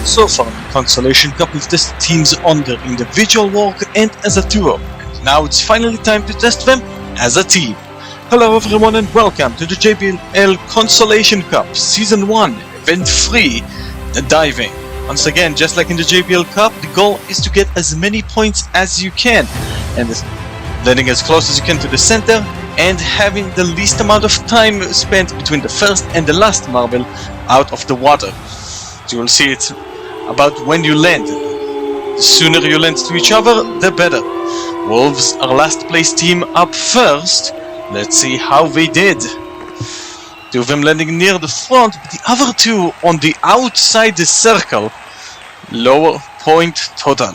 So far, the Consolation Cup we've tested teams on their individual work and as a duo. And now it's finally time to test them as a team. Hello everyone and welcome to the JBL Consolation Cup Season 1, Event 3, the diving. Once again, just like in the JBL Cup, the goal is to get as many points as you can, and landing as close as you can to the center, and having the least amount of time spent between the first and the last marble out of the water. So you will see it about when you land. The sooner you land to each other, the better. Wolves, our last place team, up first. Let's see how they did. Two of them landing near the front, but the other two on the outside the circle. Lower point total.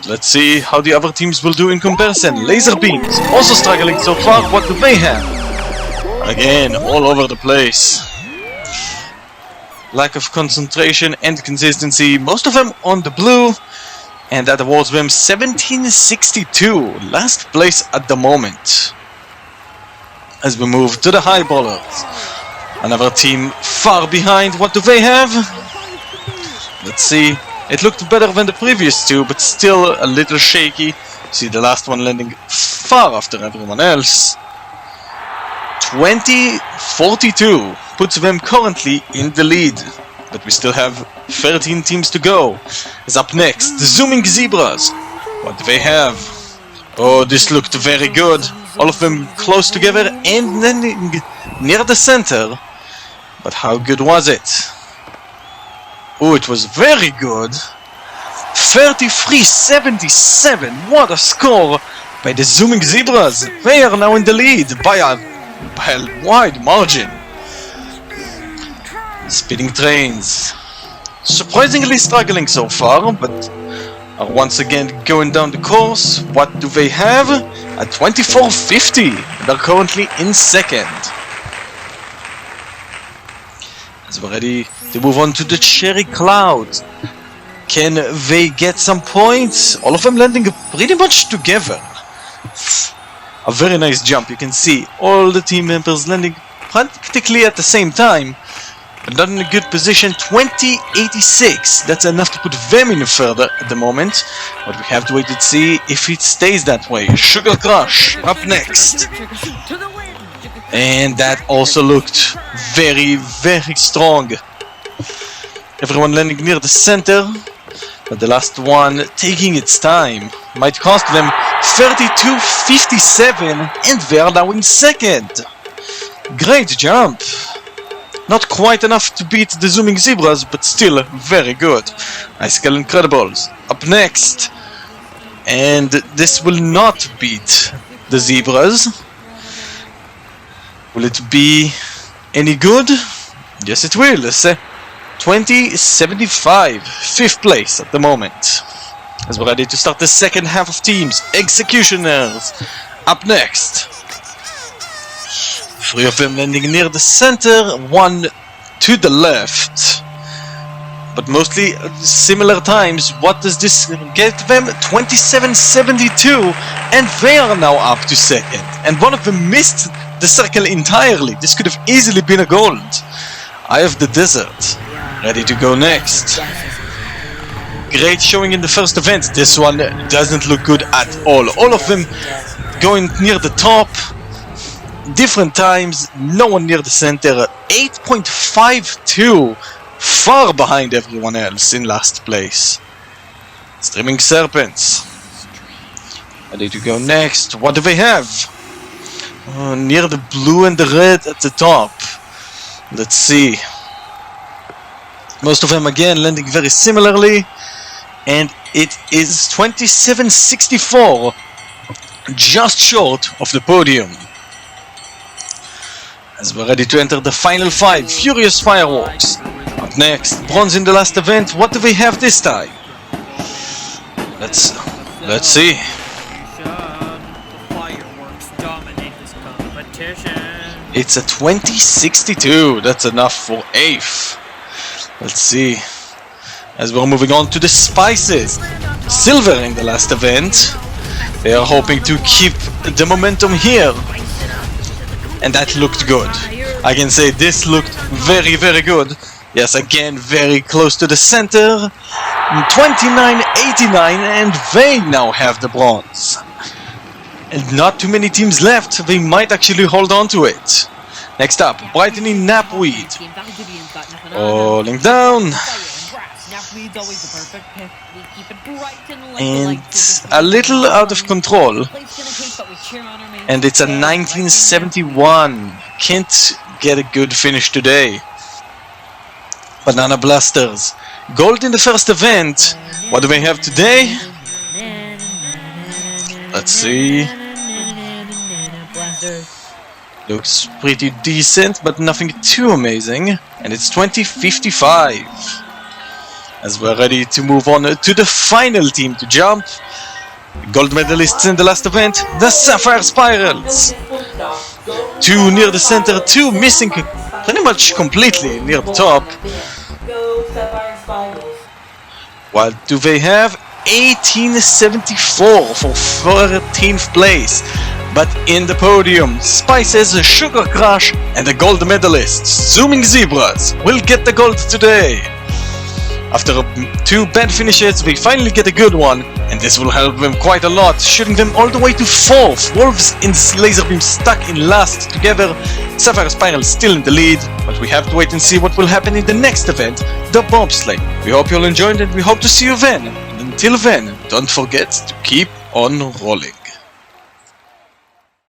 Let's see how the other teams will do in comparison. Laser beams, also struggling so far. What do they have? Again, all over the place. Lack of concentration and consistency. Most of them on the blue. And that awards them 1762. Last place at the moment. As we move to the high ballers. Another team far behind. What do they have? Let's see. It looked better than the previous two, but still a little shaky. See the last one landing far after everyone else. 2042 puts them currently in the lead. But we still have 13 teams to go. Is up next, the Zooming Zebras. What do they have? Oh, this looked very good. All of them close together and landing near the center. But how good was it? Oh, it was very good. 33-77. What a score by the Zooming Zebras. They are now in the lead by a wide margin. Speeding Trains. Surprisingly struggling so far, but are once again going down the course. What do they have? At 24.50. They're currently in second. As we're ready to move on to the Cherry Cloud. Can they get some points? All of them landing pretty much together. A very nice jump. You can see all the team members landing practically at the same time. But not in a good position. 2086. That's enough to put them in further at the moment. But we have to wait and see if it stays that way. Sugar Crush up next. And that also looked very, very strong. Everyone landing near the center. But the last one taking its time. Might cost them 32.57. And they are now in second. Great jump. Not quite enough to beat the Zooming Zebras, but still very good. Ice Scale Incredibles up next. And this will not beat the Zebras. Will it be any good? Yes, it will. 2075. 5th place at the moment. As we're ready to start the second half of teams. Executioners up next. 3 of them landing near the center, 1 to the left. But mostly similar times. What does this get them? 27.72, and they are now up to second. And one of them missed the circle entirely. This could have easily been a gold. Eye of the Desert, ready to go next. Great showing in the first event. This one doesn't look good at all. All of them going near the top. Different times, no one near the center. 8.52, far behind everyone else in last place. Streaming Serpents, ready to go next. What do they have? Near the blue and the red at the top. Let's see. Most of them again landing very similarly, and it is 27.64, just short of the podium. As we're ready to enter the final 5, Furious Fireworks. Up next, bronze in the last event. What do we have this time? Let's see. It's a 2062. That's enough for 8th. Let's see. As we're moving on to the Spices. Silver in the last event. They are hoping to keep the momentum here. And that looked good. I can say this looked very, very good. Yes, again, very close to the center. 29-89, and they now have the bronze. And not too many teams left. They might actually hold on to it. Next up, Brightening Knapweed. Falling down. And a little out of control. And it's a 1971. Can't get a good finish today. Banana Blasters. Gold in the first event. What do we have today? Let's see. Looks pretty decent, but nothing too amazing. And it's 2055. As we're ready to move on to the final team to jump. Gold medalists in the last event, the Sapphire Spirals. 2 near the center, 2 missing pretty much completely near the top. What do they have? 1874 for 14th place. But in the podium, Spices, Sugar Crush, and the gold medalists, Zooming Zebras, will get the gold today. After 2 bad finishes, we finally get a good one, and this will help them quite a lot, shooting them all the way to 4th. Wolves and Laserbeam stuck in last together. Sapphire Spiral still in the lead, but we have to wait and see what will happen in the next event, the bobsleigh. We hope you'll enjoy it, and we hope to see you then. And until then, don't forget to keep on rolling.